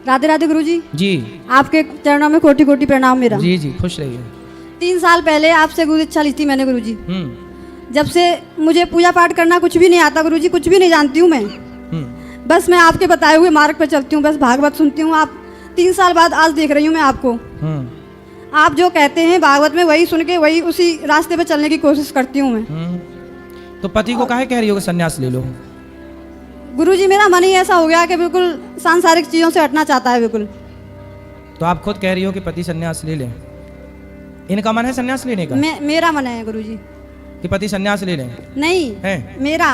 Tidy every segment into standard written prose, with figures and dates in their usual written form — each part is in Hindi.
राधे राधे गुरुजी। जी आपके चरणों में कोटि कोटि प्रणाम मेरा। जी जी, खुश रहिए। 3 साल पहले आपसे गुरु इच्छा ली थी मैंने गुरुजी। जब से मुझे पूजा पाठ करना कुछ भी नहीं आता गुरुजी, कुछ भी नहीं जानती हूँ मैं। बस मैं आपके बताए हुए मार्ग पर चलती हूँ, बस भागवत सुनती हूँ। आप 3 साल बाद आज देख रही हूँ मैं आपको। आप जो कहते हैं भागवत में वही सुन के वही उसी रास्ते पे चलने की कोशिश करती हूँ मैं। तो पति को काहे कह रही हो कि संन्यास ले लो? गुरुजी मेरा मन ही ऐसा हो गया कि बिल्कुल सांसारिक चीजों से हटना चाहता है बिल्कुल। तो आप खुद कह रही हो कि पति संन्यास ले लें? इनका मन है संन्यास लेने का? मेरा मन है गुरुजी कि पति संन्यास ले लें? नहीं है मेरा।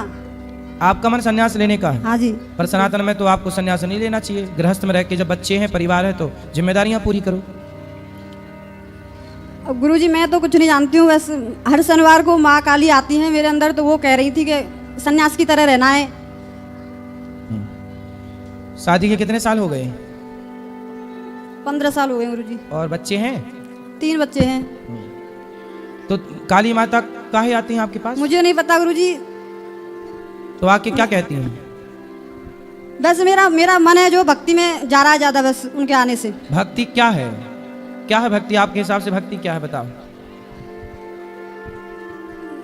आपका मन संन्यास लेने का है? हाँ जी। पर सनातन में तो आपको संन्यास नहीं लेना चाहिए। गृहस्थ में रह के जब बच्चे हैं, परिवार है, तो जिम्मेदारियां पूरी करो। अब गुरुजी मैं तो कुछ नहीं जानती हूँ, बस हर शनिवार को माँ काली आती है मेरे अंदर, तो वो कह रही थी कि सन्यास की तरह रहना है। शादी के कितने साल हो गए? 15 साल हो गए गुरुजी। और बच्चे हैं? 3 बच्चे हैं। तो काली माता काहे आती हैं आपके पास? मुझे नहीं पता गुरुजी। तो आके क्या कहती हैं? बस मेरा मन है जो भक्ति में जा रहा है ज्यादा, बस उनके आने से। भक्ति क्या है? क्या है भक्ति आपके हिसाब से? भक्ति क्या है बताओ।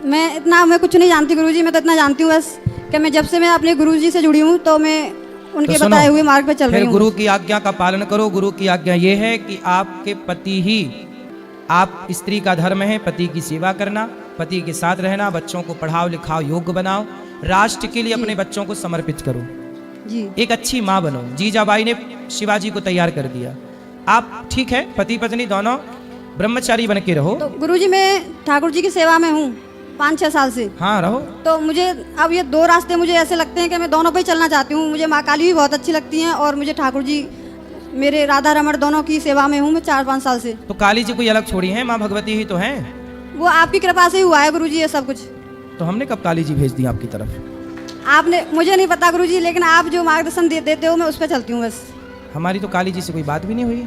मैं कुछ नहीं जानती गुरुजी। मैं तो इतना जानती हूँ बस कि मैं जब से मैं अपने गुरुजी से जुड़ी हूँ तो मैं उनके तो बताए हुए मार्ग पे चल रही फिर हूँ। गुरु की आज्ञा का पालन करो। गुरु की आज्ञा ये है कि आपके पति ही, आप स्त्री का धर्म है पति की सेवा करना, पति के साथ रहना, बच्चों को पढ़ाओ लिखाओ, योग्य बनाओ, राष्ट्र के लिए अपने बच्चों को समर्पित करो जी। एक अच्छी माँ बनो। जीजाबाई ने शिवाजी को तैयार कर दिया। आप ठीक है, पति पत्नी दोनों ब्रह्मचारी बन के रहो। तो गुरुजी मैं ठाकुर जी की सेवा में हूँ 5-6 साल से। हाँ रहो। तो मुझे अब ये 2 रास्ते मुझे ऐसे लगते हैं कि मैं दोनों पे ही चलना चाहती हूँ। मुझे माँ काली भी बहुत अच्छी लगती हैं और मुझे ठाकुर जी, मेरे राधा रमण दोनों की सेवा में हूँ मैं 4-5 साल से। तो काली जी कोई अलग छोड़ी है? माँ भगवती ही तो हैं। वो आपकी कृपा से ही हुआ है गुरुजी ये सब कुछ। तो हमने कब काली जी भेज दी आपकी तरफ? आपने, मुझे नहीं पता गुरुजी, लेकिन आप जो मार्गदर्शन देते हो मैं उस पर चलती हूँ बस। हमारी तो काली जी से कोई बात भी नहीं हुई।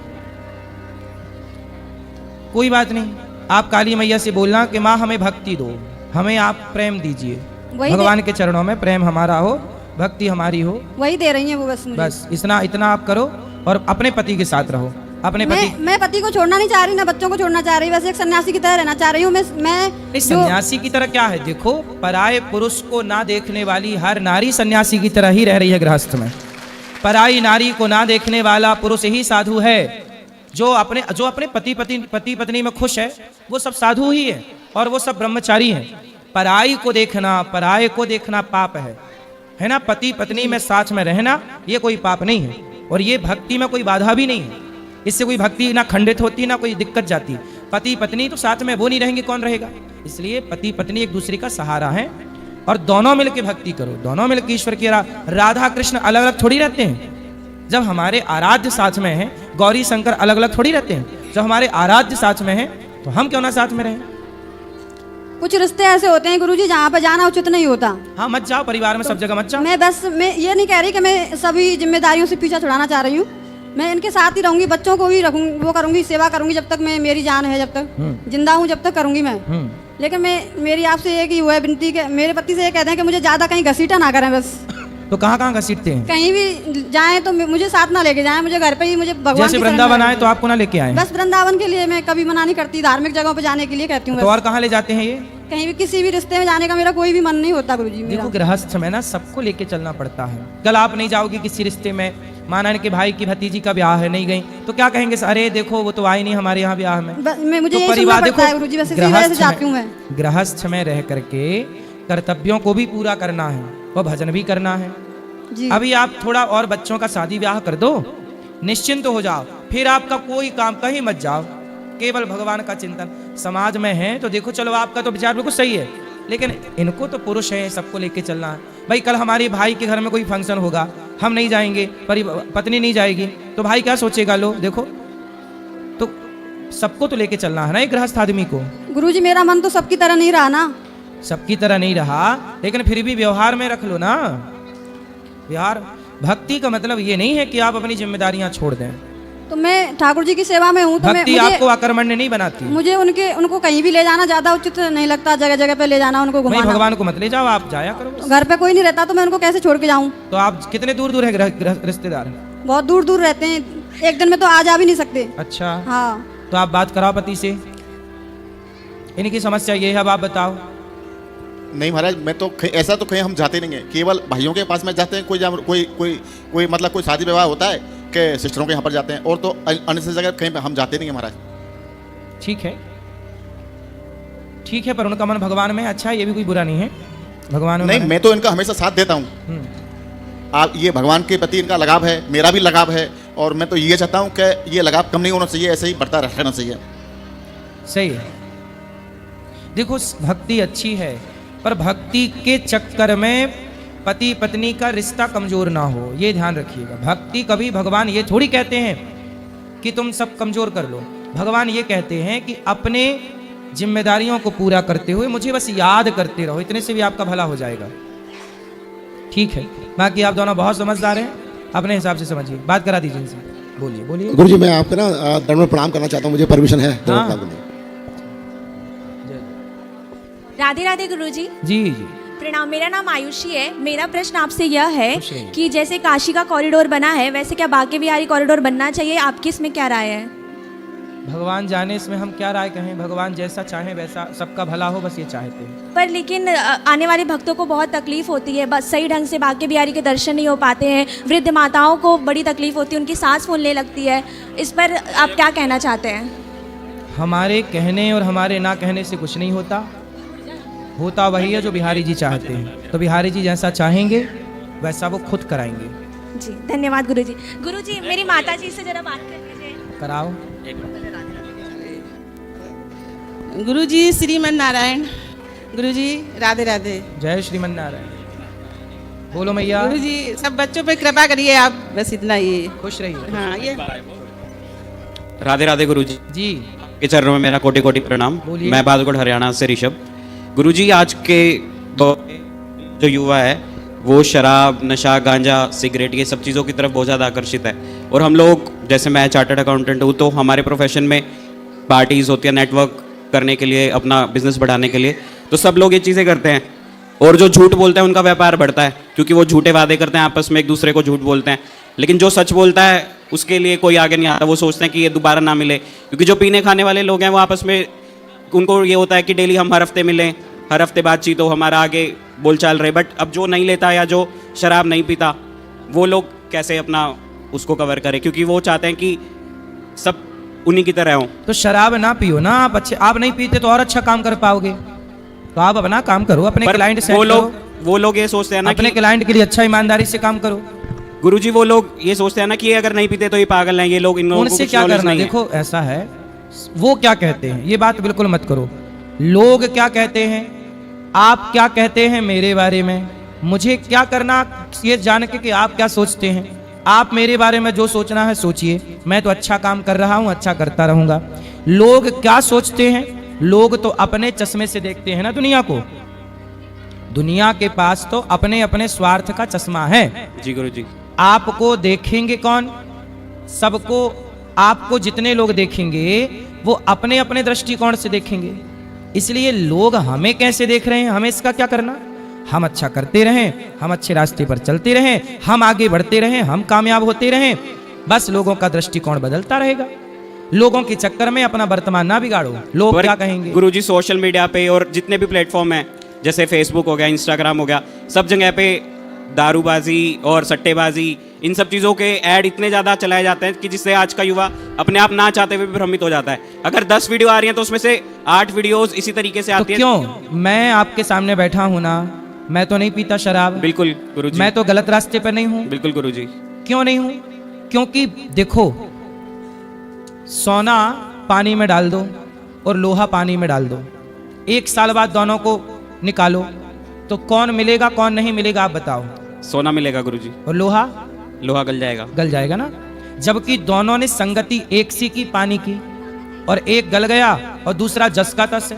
कोई बात नहीं, आप काली मैया से बोलना कि माँ हमें भक्ति दो, हमें आप प्रेम दीजिए। भगवान के चरणों में प्रेम हमारा हो, भक्ति हमारी हो। वही दे रही है वो बस मुझे। बस इतना आप करो और अपने पति के साथ रहो। अपने मैं पति को छोड़ना नहीं चाह रही, ना बच्चों को छोड़ना चाह रही, वैसे एक सन्यासी की तरह रहना चाह रही हूँ मैं। सन्यासी की तरह क्या है? देखो, पराये पुरुष को ना देखने वाली हर नारी सन्यासी की तरह ही रह रही है गृहस्थ में। पराई नारी को ना देखने वाला पुरुष ही साधु है। जो अपने पति पत्नी में खुश है वो सब साधु ही है और वो सब ब्रह्मचारी हैं। पराई को देखना, पराये को देखना पाप है ना। पति पत्नी में साथ में रहना ये कोई पाप नहीं है और ये भक्ति में कोई बाधा भी नहीं है। इससे कोई भक्ति ना खंडित होती ना कोई दिक्कत जाती। पति पत्नी तो साथ में वो नहीं रहेंगे, कौन रहेगा? इसलिए पति पत्नी एक दूसरे का सहारा है और दोनों मिलकर भक्ति करो, दोनों मिलकर ईश्वर की। राधा कृष्ण अलग अलग थोड़ी रहते हैं। जब हमारे आराध्य साथ में है, गौरी शंकर अलग अलग थोड़ी रहते हैं। जब हमारे आराध्य साथ में है तो हम क्यों ना साथ में रहें? कुछ रिश्ते ऐसे होते हैं गुरुजी जहाँ पे जाना उचित नहीं होता। हाँ मत जाओ, परिवार में सब जगह मत जाओ। मैं ये नहीं कह रही कि मैं सभी जिम्मेदारियों से पीछा छुड़ाना चाह रही हूँ। मैं इनके साथ ही रहूंगी, बच्चों को भी रखूंगी, वो करूंगी, सेवा करूंगी जब तक मेरी जान है, जब तक जिंदा हूँ जब तक करूंगी मैं। लेकिन मेरी आपसे एक ही वो है विनती कि मेरे पति से ये कहते हैं कि मुझे ज्यादा कहीं घसीटा ना करें बस। तो कहाँ घसीटते हैं? कहीं भी जाएं तो मुझे साथ ना लेके जाएं, मुझे घर पे ही, मुझे भगवान जैसे वृंदावन आए तो आपको ना लेके आए? बस वृंदावन के लिए मैं कभी मना नहीं करती, धार्मिक जगहों पे जाने के लिए कहती हूँ। तो और कहाँ ले जाते हैं ये? कहीं भी किसी भी रिश्ते में जाने का मेरा कोई भी मन नहीं होता गुरुजी। देखो गृहस्थ में ना सबको लेके चलना पड़ता है। कल आप नहीं जाओगी किसी रिश्ते में, माना इनके भाई की भतीजी का ब्याह है, नहीं गई तो क्या कहेंगे? अरे देखो वो तो आई नहीं हमारे यहाँ ब्याह में। मुझे तो परिवार देखो, गृहस्थ में रह करके कर्तव्यों को भी पूरा करना है और भजन भी करना है। अभी आप थोड़ा और बच्चों का शादी ब्याह कर दो, निश्चिंत हो जाओ, फिर आपका कोई काम कहीं मत जाओ, केवल भगवान का चिंतन। समाज में है तो देखो, चलो आपका तो विचार बिल्कुल सही है, लेकिन इनको तो पुरुष है, सबको लेके चलना है। भाई कल हमारे भाई के घर में कोई फंक्शन होगा, हम नहीं जाएंगे, पत्नी नहीं जाएगी, तो भाई क्या सोचेगा? लो देखो, तो सबको तो लेके चलना है ना एक गृहस्थ आदमी को। गुरुजी मेरा मन तो सबकी तरह नहीं रहा ना। सबकी तरह नहीं रहा, लेकिन फिर भी व्यवहार में रख लो ना। व्यवहार, भक्ति का मतलब ये नहीं है कि आप अपनी जिम्मेदारियां छोड़ दें। तो मैं ठाकुर जी की सेवा में हूँ तो भक्ति आपको आकर्मण्य नहीं बनाती। मुझे उनको कहीं भी ले जाना ज्यादा उचित नहीं लगता, जगह जगह पे ले जाना, उनको घुमाना। भगवान को मत ले जाओ, आप जाया करो। घर पे कोई नहीं रहता तो मैं उनको कैसे छोड़ के जाऊँ? तो आप कितने दूर दूर है रिश्तेदार? बहुत दूर दूर रहते हैं, एक दिन में तो आ जा भी नहीं सकते। अच्छा, हाँ। तो आप बात कराओ पति से, इनकी समस्या ये है, अब आप बताओ। नहीं महाराज, मैं तो ऐसा तो कहीं हम जाते नहीं है, केवल भाइयों के पास में जाते हैं, कोई मतलब कोई शादी विवाह होता है कि सिस्टरों के यहाँ पर जाते हैं, और तो अन्य जगह कहीं हम जाते नहीं है महाराज। ठीक है, ठीक है, पर उनका मन भगवान में अच्छा है, ये भी कोई बुरा नहीं है, भगवान में नहीं, मैं तो इनका हमेशा साथ देता हूँ। आप ये भगवान के प्रति इनका लगाव है, मेरा भी लगाव है, और मैं तो ये चाहता हूँ कि ये लगाव कम नहीं होना चाहिए, ऐसे ही बढ़ता रहना चाहिए। सही है। देखो, भक्ति अच्छी है, पर भक्ति के चक्कर में पति पत्नी का रिश्ता कमजोर ना हो, ये ध्यान रखिएगा। भक्ति कभी, भगवान ये थोड़ी कहते हैं कि तुम सब कमजोर कर लो, भगवान ये कहते हैं कि अपने जिम्मेदारियों को पूरा करते हुए मुझे बस याद करते रहो, इतने से भी आपका भला हो जाएगा। ठीक है, बाकी आप दोनों बहुत समझदार हैं, अपने हिसाब से समझिए, बात करा दीजिए इनसे। बोलिए बोलिए। गुरुजी, मैं आपको ना दंड प्रणाम करना चाहता हूँ, मुझे परमिशन है? हाँ। राधे राधे गुरुजी। जी जी प्रणाम, मेरा नाम आयुषी है। मेरा प्रश्न आपसे यह है खुश रहिए। कि जैसे काशी का कॉरिडोर बना है, वैसे क्या बांके बिहारी कॉरिडोर बनना चाहिए? आपकी इसमें क्या राय है? भगवान जाने इसमें हम क्या राय कहें, भगवान जैसा चाहे वैसा सबका भला हो, बस ये चाहते हैं। पर लेकिन आने वाले भक्तों को बहुत तकलीफ होती है, बस सही ढंग से बांके बिहारी के दर्शन नहीं हो पाते हैं, वृद्ध माताओं को बड़ी तकलीफ होती है, उनकी सांस फूलने लगती है, इस पर आप क्या कहना चाहते हैं? हमारे कहने और हमारे ना कहने से कुछ नहीं होता, होता वही है जो बिहारी जी चाहते हैं। तो बिहारी जी जैसा चाहेंगे वैसा वो खुद कराएंगे। जी धन्यवाद गुरुजी। गुरुजी, मेरी माता जी से जरा बात कर लीजिए। कराओ। गुरुजी श्रीमन नारायण। गुरुजी राधे राधे। जय श्रीमन नारायण। बोलो मैया। गुरुजी सब बच्चों पे कृपा करिए आप, बस इतना ही। खुश रहिए। हाँ ये राधे राधे गुरुजी जी। के चरणों में मेरा कोटि कोटि प्रणाम। बोलिए। मैं बादलकोट हरियाणा से ऋषभ। गुरुजी, आज के दौर में जो युवा है वो शराब, नशा, गांजा, सिगरेट, ये सब चीज़ों की तरफ बहुत ज़्यादा आकर्षित है। और हम लोग, जैसे मैं चार्टर्ड अकाउंटेंट हूँ, तो हमारे प्रोफेशन में पार्टीज़ होती है नेटवर्क करने के लिए, अपना बिजनेस बढ़ाने के लिए, तो सब लोग ये चीज़ें करते हैं। और जो झूठ बोलते हैं उनका व्यापार बढ़ता है, क्योंकि वो झूठे वादे करते हैं, आपस में एक दूसरे को झूठ बोलते हैं। लेकिन जो सच बोलता है उसके लिए कोई आगे नहीं आता, वो सोचते हैं कि ये दोबारा ना मिले। क्योंकि जो पीने खाने वाले लोग हैं वो आपस में, उनको ये होता है कि डेली हम हर हफ्ते मिलें, हर हफ्ते बातचीत हो, हमारा आगे बोलचाल रहे। बट अब जो नहीं लेता या जो शराब नहीं पीता, वो लोग कैसे अपना उसको कवर करें, क्योंकि वो चाहते हैं कि सब उन्हीं की तरह हो। तो शराब ना पियो ना, आप अच्छे, आप नहीं पीते तो और अच्छा काम कर पाओगे। तो आप अपना काम करो, अपने पर क्लाइंट से वो लोग ये सोचते हैं ना अपने कि क्लाइंट के लिए अच्छा ईमानदारी से काम करो। गुरुजी, वो लोग ये सोचते हैं ना कि ये अगर नहीं पीते तो ये पागल हैं, ये लोग, इन लोगों को उनसे कुछ क्या knowledge करना। नहीं है। देखो ऐसा है, वो क्या कहते हैं ये बात बिल्कुल मत करो। लोग क्या कहते हैं, आप क्या कहते हैं मेरे बारे में, मुझे क्या करना ये जान के कि आप क्या सोचते हैं। आप मेरे बारे में जो सोचना है सोचिए, मैं तो अच्छा काम कर रहा हूं, अच्छा करता रहूंगा। लोग क्या सोचते हैं, लोग तो अपने चश्मे से देखते हैं ना दुनिया को। दुनिया के पास तो अपने अपने स्वार्थ का चश्मा है। जी गुरुजी। आपको देखेंगे कौन, सबको, आपको जितने लोग देखेंगे वो अपने अपने दृष्टिकोण से देखेंगे। इसलिए लोग हमें कैसे देख रहे हैं, हमें इसका क्या करना। हम अच्छा करते रहें, हम अच्छे रास्ते पर चलते रहें, हम आगे बढ़ते रहें, हम कामयाब होते रहें, बस लोगों का दृष्टिकोण बदलता रहेगा। लोगों के चक्कर में अपना वर्तमान ना बिगाड़ो, लोग क्या कहेंगे। गुरुजी, सोशल मीडिया पे और जितने भी प्लेटफॉर्म हैं, जैसे फेसबुक हो गया, इंस्टाग्राम हो गया, सब जगह पे दारूबाजी और सट्टेबाजी, इन सब चीज़ों के ऐड इतने ज़्यादा चलाए जाते हैं कि जिससे आज का युवा अपने आप ना चाहते हुए भी भ्रमित हो जाता है। अगर 10 वीडियो आ रही हैं तो उसमें से 8 वीडियोस इसी तरीके से तो आती है। क्यों, मैं आपके सामने बैठा हूं ना, मैं तो नहीं पीता शराब। बिल्कुल गुरुजी। मैं तो गलत रास्ते पर नहीं हूं। बिल्कुल गुरुजी। क्यों नहीं हूं, क्योंकि देखो, सोना पानी में डाल दो और लोहा पानी में डाल दो, 1 साल बाद दोनों को निकालो तो कौन मिलेगा कौन नहीं मिलेगा, आप बताओ। सोना मिलेगा गुरुजी, और लोहा लोहा गल जाएगा। गल जाएगा ना। जबकि दोनों ने संगति एक सी की पानी की, और एक गल गया और दूसरा जस का तस है।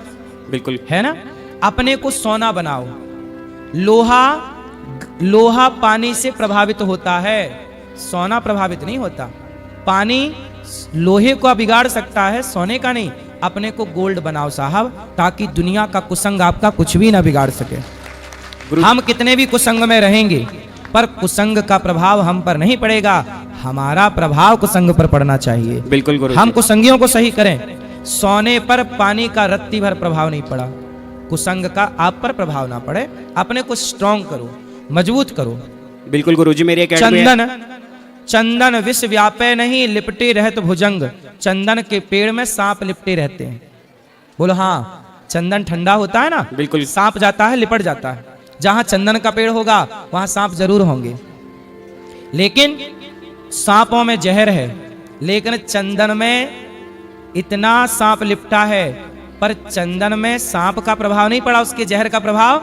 बिल्कुल है ना। अपने को सोना बनाओ। लोहा पानी से प्रभावित होता है, सोना प्रभावित नहीं होता। पानी लोहे को बिगाड़ सकता है, सोने का नहीं। अपने को गोल्ड बनाओ साहब, ताकि दुनिया का कुसंग आपका कुछ भी ना बिगाड़ सके। हम कितने भी कुसंग में रहेंगे पर कुसंग का प्रभाव हम पर नहीं पड़ेगा। हमारा प्रभाव कुसंग पर पड़ना चाहिए। बिल्कुल गुरु हम कुसंगियों को सही करें। सोने पर पानी का रत्ती भर प्रभाव नहीं पड़ा, कुसंग का आप पर प्रभाव ना पड़े। अपने को स्ट्रांग करो, मजबूत करो। बिल्कुल गुरुजी, मेरी एकेडमी है। चंदन विष व्यापे नहीं, लिपटे रहत भुजंग। चंदन के पेड़ में सांप लिपटे रहते हैं। बोलो हाँ, चंदन ठंडा होता है ना, बिल्कुल। सांप जाता है, लिपट जाता है। जहां चंदन का पेड़ होगा वहां सांप जरूर होंगे, लेकिन सांपों में जहर है। लेकिन चंदन में इतना सांप लिपटा है, पर चंदन में सांप का प्रभाव नहीं पड़ा, उसके जहर का प्रभाव।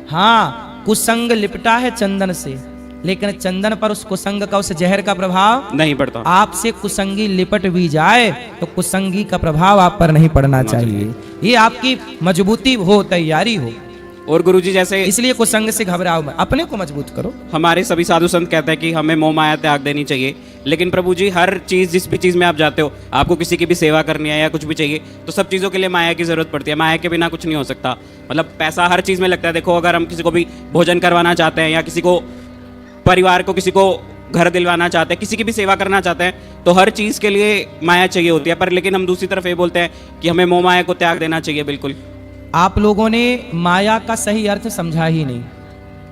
हाँ, कुसंग लिपटा है चंदन से, लेकिन चंदन पर उस कुसंग का, उस जहर का प्रभाव नहीं पड़ता। आपसे कुसंगी लिपट भी जाए तो कुसंगी का प्रभाव आप पर नहीं पड़ना चाहिए। ये आपकी मजबूती हो, तैयारी हो। और गुरुजी जैसे इसलिए कुसंग से घबराओ मत, अपने को मजबूत करो। हमारे सभी साधु संत कहते हैं कि हमें मोह माया त्याग देनी चाहिए, लेकिन प्रभु जी हर चीज़, जिस भी चीज़ में आप जाते हो, आपको किसी की भी सेवा करनी है या कुछ भी चाहिए, तो सब चीज़ों के लिए माया की ज़रूरत पड़ती है। माया के बिना कुछ नहीं हो सकता। मतलब पैसा हर चीज़ में लगता है। देखो, अगर हम किसी को भी भोजन करवाना चाहते हैं या किसी को, परिवार को, किसी को घर दिलवाना चाहते हैं, किसी की भी सेवा करना चाहते हैं, तो हर चीज़ के लिए माया चाहिए होती है। पर लेकिन हम दूसरी तरफ ये बोलते हैं कि हमें मोह माया को त्याग देना चाहिए। बिल्कुल, आप लोगों ने माया का सही अर्थ समझा ही नहीं।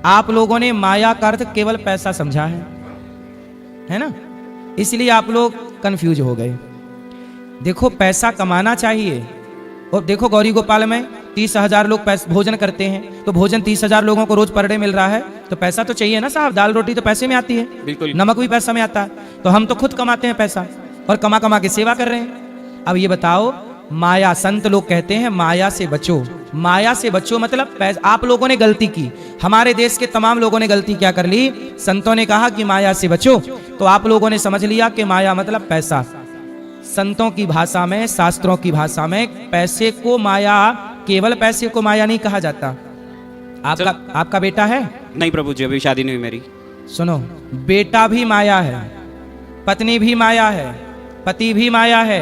आप लोगों ने माया का अर्थ केवल पैसा समझा है ना, इसलिए आप लोग कंफ्यूज हो गए। देखो, पैसा कमाना चाहिए। और देखो, गौरी गोपाल में 30,000 लोग भोजन करते हैं, तो भोजन 30,000 लोगों को रोज पर डे मिल रहा है, तो पैसा तो चाहिए ना साहब। दाल रोटी तो पैसे में आती है, बिल्कुल। नमक भी पैसा में आता है। तो हम तो खुद कमाते हैं पैसा, और कमा कमा के सेवा कर रहे हैं। अब ये बताओ, माया, संत लोग कहते हैं माया से बचो। माया से बचो मतलब आप लोगों ने गलती की। हमारे देश के तमाम लोगों ने गलती क्या कर ली? संतों ने कहा कि माया से बचो, तो आप लोगों ने समझ लिया कि माया मतलब पैसा। संतों की भाषा में, शास्त्रों की भाषा में पैसे को माया, केवल पैसे को माया नहीं कहा जाता। आपका बेटा है? नहीं प्रभु जी, अभी शादी नहीं हुई मेरी। सुनो, बेटा भी माया है, पत्नी भी माया है, पति भी माया है।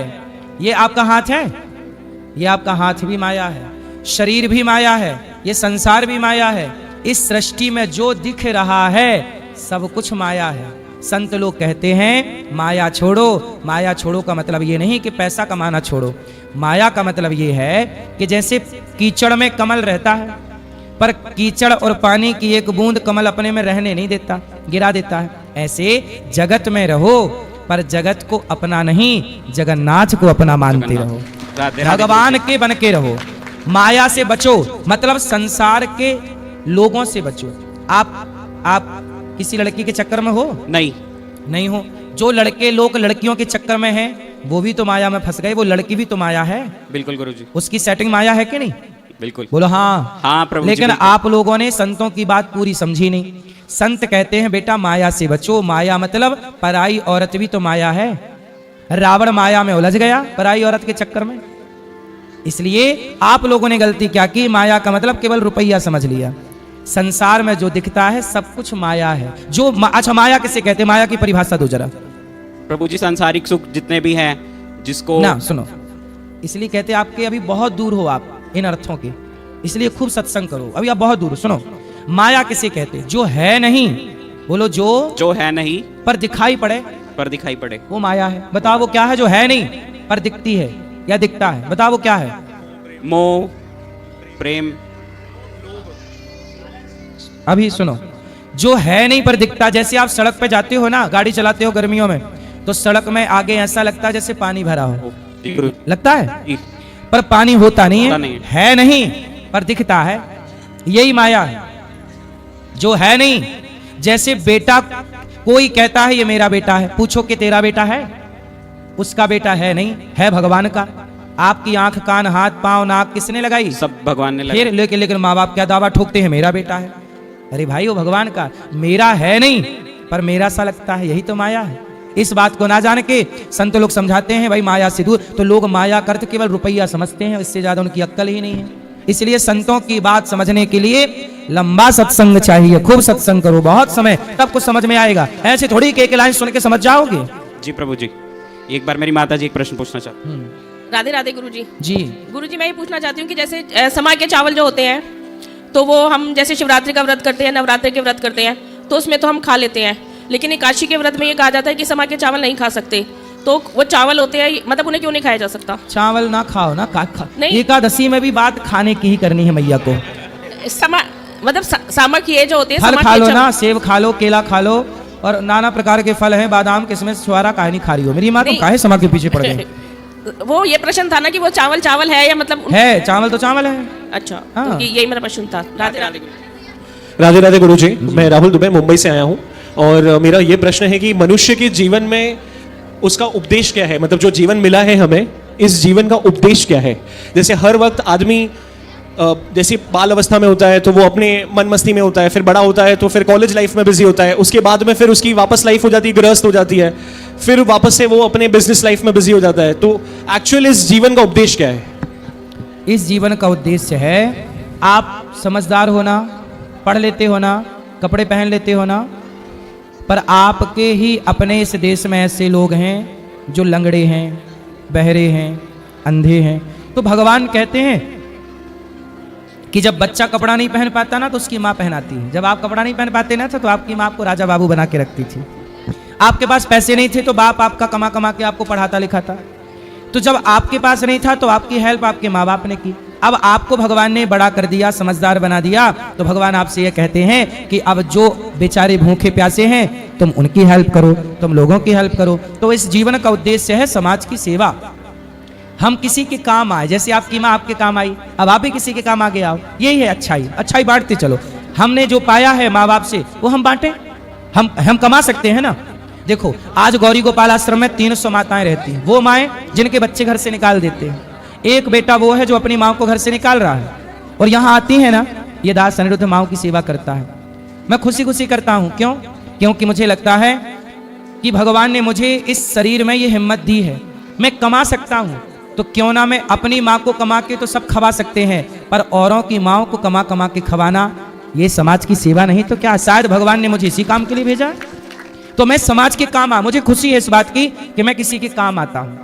ये आपका हाथ है, ये आपका हाथ भी माया है, शरीर भी माया है, ये संसार भी माया है। इस सृष्टि में जो दिख रहा है सब कुछ माया है। संत लोग कहते हैं माया छोड़ो। माया छोड़ो का मतलब ये नहीं कि पैसा कमाना छोड़ो। माया का मतलब ये है कि जैसे कीचड़ में कमल रहता है, पर कीचड़ और पानी की एक बूंद कमल अपने में रहने नहीं देता, गिरा देता है। ऐसे जगत में रहो, पर जगत को अपना नहीं, जगन्नाथ को अपना मानते रहो, भगवान के बन के रहो। माया से बचो मतलब संसार के लोगों से बचो। आप किसी लड़की के चक्कर में हो? नहीं हो। जो लड़के लोग लड़कियों के चक्कर में हैं, वो भी तो माया में फंस गए। वो लड़की भी तो माया है। बिल्कुल गुरुजी, उसकी सेटिंग माया है कि नहीं? बिल्कुल। बोलो हाँ। हाँ प्रभु जी, लेकिन बिल्कुल। आप लोगों ने संतों की बात पूरी समझी नहीं। संत कहते हैं बेटा माया से बचो। माया मतलब पराई औरत भी तो माया है। रावण माया में उलझ गया पराई औरत के चक्कर में। इसलिए आप लोगों ने गलती क्या की? माया का मतलब केवल रुपया समझ लिया। संसार में जो दिखता है सब कुछ माया है। जो अच्छा, माया किसे कहते हैं? माया की परिभाषा दो जरा। प्रभु जी, सांसारिक सुख जितने भी हैं, जिसको ना सुनो, इसलिए कहते हैं आपके अभी बहुत दूर हो आप इन अर्थों के, इसलिए खूब सत्संग करो। अभी आप बहुत दूर हो। सुनो, माया किसे कहते हैं? जो है नहीं, बोलो जो है नहीं पर दिखाई पड़े, वो माया है। बताओ वो क्या है जो है नहीं पर दिखती है या दिखता है? बताओ वो क्या है? मोह, प्रेम। अभी सुनो, जो है नहीं पर दिखता। जैसे आप सड़क पे जाते हो ना, गाड़ी चलाते हो गर्मियों में, तो सड़क में आगे ऐसा लगता है जैसे पानी भरा हो, लगता है, पर पानी होता नहीं है नहीं पर दिखता है। यही माया है, जो है नहीं। जैसे बेटा, कोई कहता है ये मेरा बेटा है, पूछो कि तेरा बेटा है? उसका बेटा है नहीं, है भगवान का। आपकी आंख, कान, हाथ, पांव, नाक किसने लगाई? सब भगवान ने लगाई। फिर लेकिन माँ बाप क्या दावा ठोकते हैं? मेरा बेटा है। अरे भाई, वो भगवान का, मेरा है नहीं पर मेरा सा लगता है, यही तो माया है। इस बात को ना जान के संत लोग समझाते हैं भाई माया से दूर। तो लोग माया का अर्थ केवल रुपया समझते हैं, इससे ज्यादा उनकी अक्ल ही नहीं है। इसलिए संतों की बात समझने के लिए लंबा सत्संग चाहिए। खूब सत्संग करो, बहुत समय, तब कुछ समझ में आएगा। ऐसे थोड़ी कि एक लाइन सुन के समझ जाओगे। जी प्रभु जी, एक बार मेरी माता जी एक प्रश्न पूछना चाहती। राधे राधे गुरुजी। जी गुरुजी, मैं ये पूछना चाहती हूँ कि जैसे समय के चावल जो होते हैं, तो वो हम जैसे शिवरात्रि का व्रत करते हैं, नवरात्रि के व्रत करते हैं, तो उसमें तो हम खा लेते हैं। लेकिन एकादशी के व्रत में ये कहा जाता है कि समा के चावल नहीं खा सकते, तो वो चावल होते हैं, मतलब उन्हें क्यों नहीं खाया जा सकता? चावल ना खाओ ना, खा नहीं। एकादशी में भी बात खाने की ही करनी है मैया को। समा मतलब सामक ये जो होते हैं, फल समा खा के लो चावल- ना, सेब खा लो, केला खा लो, और नाना प्रकार के फल हैं, बादाम किसमिस छुआरा काहे नहीं खा रही हो मेरी माँ? तुम नहीं। काहे समा के पीछे पड़ गए? वो ये प्रश्न था ना कि वो चावल चावल है या मतलब है, चावल तो चावल है। अच्छा, हाँ। तो यही मेरा प्रश्न था। राधे राधे। राधे राधे गुरु जी, मैं राहुल दुबे मुंबई से आया हूँ और मेरा ये प्रश्न है कि मनुष्य के जीवन में उसका उपदेश क्या है? मतलब जो जीवन मिला है हमें, इस जीवन का उपदेश क्या है? जैसे हर वक्त आदमी जैसे बाल अवस्था में होता है तो वो अपने मन मस्ती में होता है, फिर बड़ा होता है तो फिर कॉलेज लाइफ में बिजी होता है, उसके बाद में फिर उसकी वापस लाइफ हो जाती है, गृहस्थ हो जाती है, फिर वापस से वो अपने बिजनेस लाइफ में बिजी हो जाता है। तो एक्चुअल इस जीवन का उपदेश क्या है? इस जीवन का उद्देश्य है आप समझदार होना, पढ़ लेते हो ना, कपड़े पहन लेते हो ना, पर आपके ही अपने इस देश में ऐसे लोग हैं जो लंगड़े हैं, बहरे हैं, अंधे हैं। तो भगवान कहते हैं कि जब बच्चा कपड़ा नहीं पहन पाता ना तो उसकी माँ पहनाती है। जब आप कपड़ा नहीं पहन पाते ना तो आपकी माँ आपको राजा बाबू बना के रखती थी। आपके पास पैसे नहीं थे तो बाप आपका कमा कमा के आपको पढ़ाता लिखाता। तो जब आपके पास नहीं था तो आपकी हेल्प आपके माँ बाप ने की। अब आपको भगवान ने बड़ा कर दिया, समझदार बना दिया, तो भगवान आपसे ये कहते हैं कि अब जो बेचारे भूखे प्यासे हैं तुम उनकी हेल्प करो, तुम लोगों की हेल्प करो। तो इस जीवन का उद्देश्य है समाज की सेवा। हम किसी के काम आए, जैसे आपकी माँ आपके काम आई, अब आप भी किसी के काम आगे आओ। यही है अच्छाई, अच्छाई बांटते चलो। हमने जो पाया है माँ बाप से वो हम बांटें। हम कमा सकते हैं ना। देखो आज गौरी गोपाल आश्रम में 300 माताएं रहती हैं, वो माएँ जिनके बच्चे घर से निकाल देते हैं। एक बेटा वो है जो अपनी माँ को घर से निकाल रहा है और यहाँ आती है ना, ये दास अनिरुद्ध माँ की सेवा करता है। मैं खुशी खुशी करता हूँ। क्यों? क्योंकि मुझे लगता है कि भगवान ने मुझे इस शरीर में ये हिम्मत दी है। मैं कमा सकता हूँ तो क्यों ना मैं अपनी माँ को कमा के तो सब खवा सकते हैं, पर औरों की माँओं को कमा कमा के खवाना ये समाज की सेवा नहीं तो क्या? शायद भगवान ने मुझे इसी काम के लिए भेजा है। तो मैं समाज के काम मुझे खुशी है इस बात की कि मैं किसी के काम आता हूँ,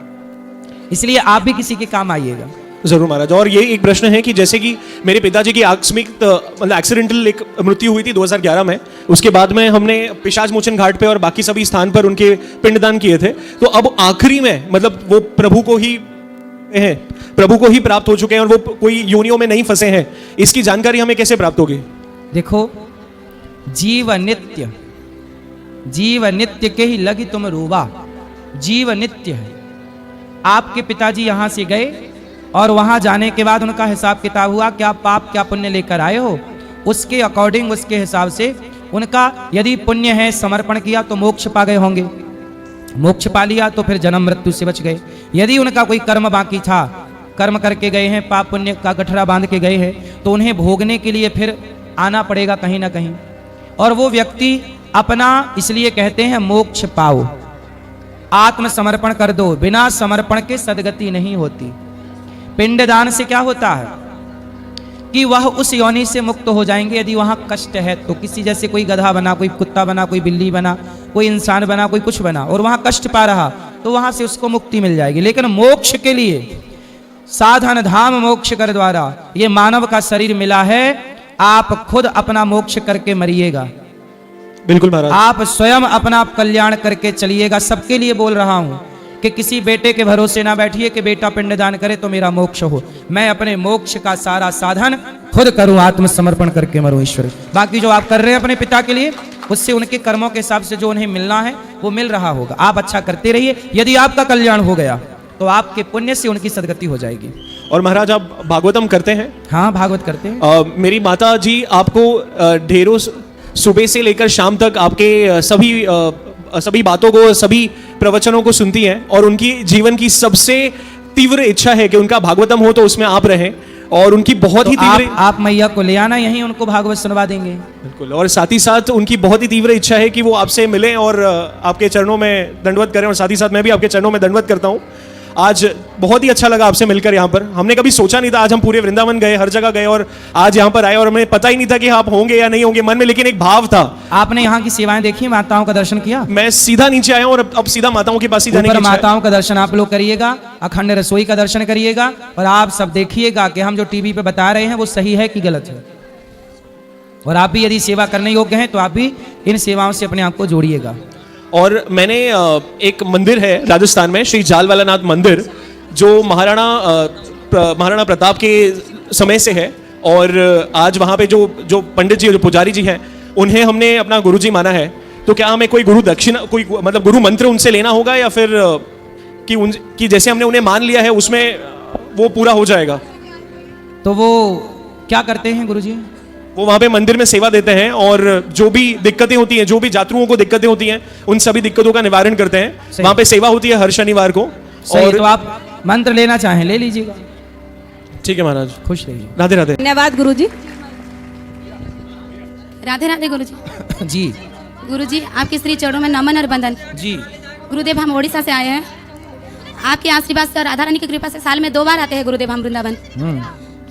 इसलिए आप भी किसी के काम आइएगा। जरूर महाराज। और ये एक प्रश्न है कि जैसे कि मेरे पिताजी की आकस्मिक मतलब एक्सीडेंटल एक मृत्यु हुई थी 2011 में, उसके बाद में हमने पिशाच मोचन घाट पे और बाकी सभी स्थान पर उनके पिंडदान किए थे। तो अब आखिरी में मतलब वो प्रभु को ही प्राप्त हो चुके हैं और वो कोई योनियों में नहीं फंसे हैं। इसकी जानकारी हमें कैसे प्राप्त होगी? देखो जीव नित्य के ही लगी तुम रूबा, जीव नित्य है। आपके पिताजी यहां से गए और वहां जाने के बाद उनका हिसाब किताब हुआ, क्या पाप क्या पुण्य लेकर आए हो, उसके अकॉर्डिंग उसके हिसाब से उनका यदि पुण्य है समर्पण किया तो मोक्ष पा गए होंगे, मोक्ष पा लिया तो फिर जन्म मृत्यु से बच गए। यदि उनका कोई कर्म बाकी था, कर्म करके गए हैं, पाप पुण्य का गठरा बांध के गए हैं, तो उन्हें भोगने के लिए फिर आना पड़ेगा कहीं ना कहीं। और वो व्यक्ति अपना इसलिए कहते हैं मोक्ष पाओ, आत्मसमर्पण कर दो। बिना समर्पण के सदगति नहीं होती। पिंडदान से क्या होता है कि वह उस योनि से मुक्त हो जाएंगे। यदि वहां कष्ट है तो किसी जैसे कोई गधा बना, कोई कुत्ता बना, कोई बिल्ली बना, कोई इंसान बना, कोई कुछ बना और वहां कष्ट पा रहा तो वहां से उसको मुक्ति मिल जाएगी। लेकिन मोक्ष के लिए साधन धाम मोक्ष कर द्वारा ये मानव का शरीर मिला है। आप खुद अपना मोक्ष करके मरिएगा। बिल्कुल महाराज। आप स्वयं अपना कल्याण करके चलिएगा। सबके लिए बोल रहा हूं कि किसी बेटे के भरोसे ना बैठिए कि बेटा पिंडदान करे तो मेरा मोक्ष हो। मैं अपने मोक्ष का सारा साधन खुद करूं, आत्मसमर्पण करके मरूं ईश्वर। बाकी जो आप कर रहे हैं अपने पिता के लिए, उससे उनके कर्मों के हिसाब से जो उन्हें मिलना है वो मिल रहा होगा। आप अच्छा करते रहिए। यदि आपका कल्याण हो गया तो आपके पुण्य से उनकी सदगति हो जाएगी। और महाराज आप भागवतम करते हैं? हाँ भागवत करते हैं। मेरी माता जी आपको ढेरों सुबह से लेकर शाम तक आपके सभी बातों को, सभी प्रवचनों को सुनती हैं और उनकी जीवन की सबसे तीव्र इच्छा है कि उनका भागवतम हो तो उसमें आप रहें। और उनकी बहुत ही तीव्र आप मैया को ले आना, यहीं उनको भागवत सुनवा देंगे। बिल्कुल। और साथ ही साथ उनकी बहुत ही तीव्र इच्छा है कि वो आपसे मिलें और आपके चरणों में दंडवत करें। और साथ ही साथ मैं भी आपके चरणों में दंडवत करता हूँ। आज बहुत ही अच्छा लगा आपसे मिलकर यहाँ पर। हमने कभी सोचा नहीं था, आज हम पूरे वृंदावन गए, हर जगह गए और आज यहाँ पर आए और हमें पता ही नहीं था कि आप होंगे या नहीं होंगे मन में, लेकिन एक भाव था। आपने यहाँ की सेवाएं देखी, माताओं का दर्शन किया? मैं सीधा नीचे आया हूँ और अब सीधा माताओं के पास ही जाने की इच्छा है। माताओं का दर्शन आप लोग करिएगा, अखंड रसोई का दर्शन करिएगा और आप सब देखिएगा कि हम जो टीवी पे बता रहे हैं वो सही है कि गलत है। और आप भी यदि सेवा करने योग्य हैं तो आप भी इन सेवाओं से अपने आप को जोड़िएगा। और मैंने एक मंदिर है राजस्थान में, श्री जालवाला नाथ मंदिर, जो महाराणा प्रताप के समय से है। और आज वहाँ पे जो पंडित जी, जो पुजारी जी हैं, उन्हें हमने अपना गुरु जी माना है। तो क्या हमें कोई गुरु दक्षिणा, कोई मतलब गुरु मंत्र उनसे लेना होगा, या फिर कि जैसे हमने उन्हें मान लिया है उसमें वो पूरा हो जाएगा? तो वो क्या करते हैं गुरुजी? वो वहाँ पे मंदिर में सेवा देते हैं, और जो भी दिक्कतें होती हैं, जो भी यात्रियों को दिक्कतें होती हैं, उन सभी दिक्कतों का निवारण करते हैं। वहाँ पे सेवा होती है हर शनिवार को। और तो आप मंत्र लेना चाहें ले लीजिएगा। ठीक है महाराज, खुश रहिए। राधे राधे। धन्यवाद गुरुजी। राधे राधे गुरुजी। जी गुरुजी, आपके श्री चरणों में नमन और बंदन। जी गुरुदेव, हम ओडिशा से आए हैं। आपके आशीर्वाद से और राधा रानी की कृपा से साल में 2 बार आते हैं गुरुदेव हम वृंदावन।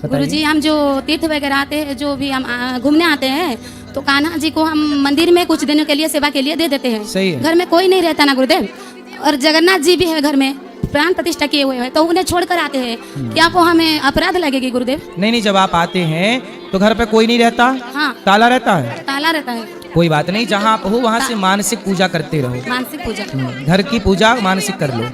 गुरुजी, हम जो तीर्थ वगैरह आते हैं, जो भी हम घूमने आते हैं, तो कान्हा जी को हम मंदिर में कुछ दिनों के लिए सेवा के लिए दे देते हैं। सही है। घर में कोई नहीं रहता ना गुरुदेव, और जगन्नाथ जी भी है घर में, प्राण प्रतिष्ठा किए हुए हैं, तो उन्हें छोड़कर आते हैं। क्या वो हमें अपराध लगेगी गुरुदेव? नहीं, जब आप आते हैं तो घर पे कोई नहीं रहता? हाँ, ताला रहता है? ताला रहता है। कोई बात नहीं, जहाँ आप हो वहाँ से मानसिक पूजा करते रहो। मानसिक पूजा, घर की पूजा मानसिक कर लो।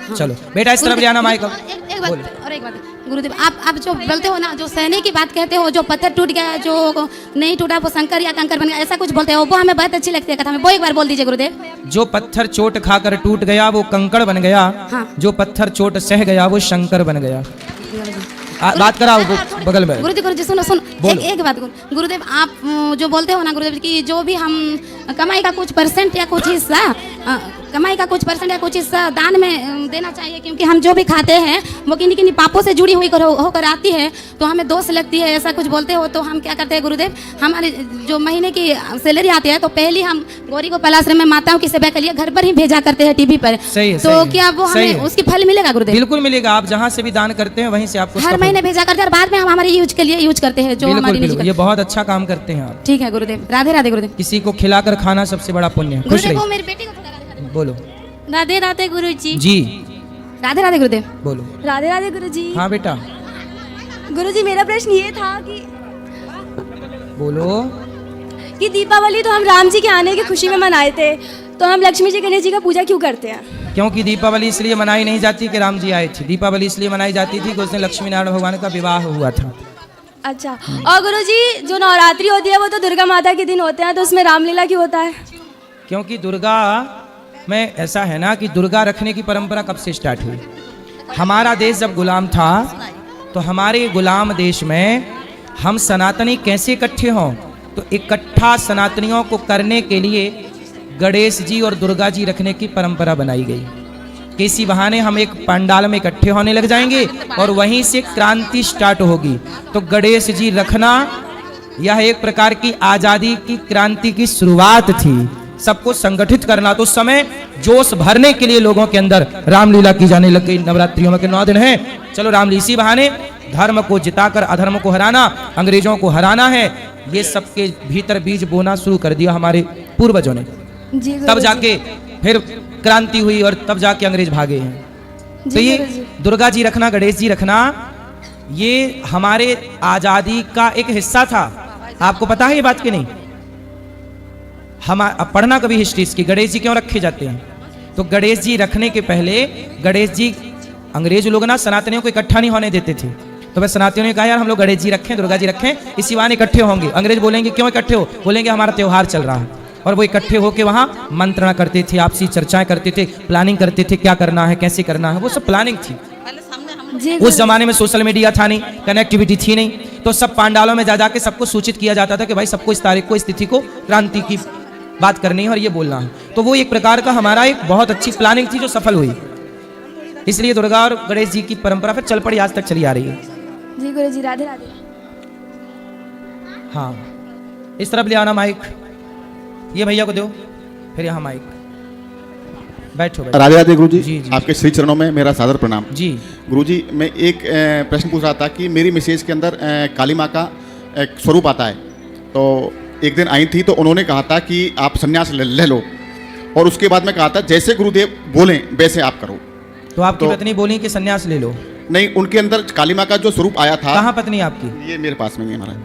चलो बेटा, इस तरफ ले आना माइक। एक बात गुरुदेव, आप जो बोलते हो ना, जो सहने की बात कहते हो, जो पत्थर टूट गया, जो नहीं टूटा वो शंकर या कंकर बन गया, ऐसा कुछ बोलते हो, वो हमें बहुत अच्छी लगती है कथा में, वो एक बार बोल दीजिए गुरुदेव। जो पत्थर चोट खाकर टूट गया वो कंकड़ बन गया। हाँ। जो पत्थर चोट सह गया वो शंकर बन गया। बात कराओ बगल में। गुरुजी सुनो एक बात गुरुदेव, आप जो बोलते हो ना गुरुदेव कि जो भी हम कमाई का कुछ परसेंट या कुछ हिस्सा दान में देना चाहिए, क्योंकि हम जो भी खाते हैं वो किन्हीं किन्हीं पापों से जुड़ी हुई होकर आती है, तो हमें दोष लगती है, ऐसा कुछ बोलते हो। तो हम क्या करते हैं गुरुदेव, हमारे जो महीने की सैलरी आती है, तो पहले हम गौरी गोपाल आश्रम में माताओं की सेवा के लिए घर पर ही भेजा करते हैं टीवी पर। सही है, तो सही क्या वो हमें उसकी फल मिलेगा गुरुदेव? बिल्कुल मिलेगा। आप जहाँ से भी दान करते हैं वहीं से आपको हर महीने भेजा करते हैं, और बाद में हम हमारे यूज के लिए यूज करते हैं, जो हमारी निजी। ये बहुत अच्छा काम करते हैं आप। ठीक है गुरुदेव। राधे राधे गुरुदेव। किसी को खिलाकर खाना सबसे बड़ा पुण्य है। खुश गुरुदेव, वो रहिए। मेरी बेटी को थोड़ा राधे राधे। बोलो। राधे राधे गुरुजी। जी राधे राधे गुरुदेव। बोलो। राधे राधे गुरुजी। हाँ बेटा गुरुजी, मेरा प्रश्न ये था बोलो। कि दीपावली तो हम राम जी के आने की खुशी में मनाए थे, तो हम लक्ष्मी जी गणेश जी का पूजा क्यों करते हैं? क्योंकि दीपावली इसलिए मनाई नहीं जाती कि राम जी आए थे। दीपावली इसलिए मनाई जाती थी कि उस दिन लक्ष्मी नारायण भगवान का विवाह हुआ था। अच्छा, और गुरुजी जो नवरात्रि होती है वो तो दुर्गा माता के दिन होते हैं, तो उसमें रामलीला क्यों होता है? क्योंकि दुर्गा में ऐसा है ना कि दुर्गा रखने की परंपरा कब से स्टार्ट हुई। हमारा देश जब गुलाम था तो हमारे गुलाम देश में हम सनातनी कैसे इकट्ठे हों, तो इकट्ठा सनातनियों को करने के लिए गणेश जी और दुर्गा जी रखने की परंपरा बनाई गई कि इसी बहाने हम एक पंडाल में इकट्ठे होने लग जाएंगे और वहीं से क्रांति स्टार्ट होगी। तो गणेश जी रखना यह एक प्रकार की आज़ादी की क्रांति की शुरुआत थी, सबको संगठित करना। तो उस समय जोश भरने के लिए लोगों के अंदर रामलीला की जाने लग गई। नवरात्रियों में के 9 दिन हैं, चलो रामलीला, इसी बहाने धर्म को जिताकर अधर्म को हराना, अंग्रेजों को हराना है, ये सबके भीतर बीज बोना शुरू कर दिया हमारे पूर्वजों ने। तब जाके फिर क्रांति हुई और तब जाके अंग्रेज भागे हैं। तो ये दुर्गा जी रखना, गणेश जी रखना, ये हमारे आजादी का एक हिस्सा था। आपको पता है ये बात कि नहीं? हम पढ़ना कभी हिस्ट्री इसकी, गणेश जी क्यों रखे जाते हैं। तो गणेश जी रखने के पहले गणेश जी, अंग्रेज लोग ना सनातनियों को इकट्ठा नहीं होने देते थे, तो वह सनातनियों ने कहा यार हम लोग गणेश जी रखें, दुर्गा जी रखें, इसी बहाने इकट्ठे होंगे। अंग्रेज बोलेंगे क्यों इकट्ठे हो, बोलेंगे हमारा त्योहार चल रहा है। और वो इकट्ठे होके वहाँ मंत्रणा करते थे, आपसी चर्चाएं करते थे, प्लानिंग करते थे क्या करना है, कैसे करना है, वो सब प्लानिंग थी। उस जमाने में सोशल मीडिया था नहीं, कनेक्टिविटी थी नहीं, तो सब पांडालों में जा जाके सबको सूचित किया जाता था कि भाई सबको इस तारीख को, इस तिथि को क्रांति की बात करनी है और ये बोलना है। तो वो एक प्रकार का हमारा एक बहुत अच्छी प्लानिंग थी जो सफल हुई। इसलिए दुर्गा और गणेश जी की परंपरा फिर चल पड़ी, आज तक चली आ रही है। जी गुरु जी, राधे राधे। हाँ, इस तरफ ले आना माइक, ये भैया को दो, फिर यहाँ माइक, बैठो। राधे राधे गुरु जी, जी, जी, आपके श्री चरणों में मेरा सादर प्रणाम। जी गुरु जी, मैं एक प्रश्न पूछ रहा था कि मेरी मिसेज के अंदर काली माँ का एक स्वरूप आता है, तो एक दिन आई थी तो उन्होंने कहा था कि आप संन्यास ले लो, और उसके बाद में कहा था जैसे गुरुदेव बोलें वैसे आप करो। तो आपकी पत्नी बोली कि संन्यास ले लो? नहीं, उनके अंदर काली माँ का जो स्वरूप आया था। कहाँ पत्नी आपकी? ये मेरे पास में ही है महाराज।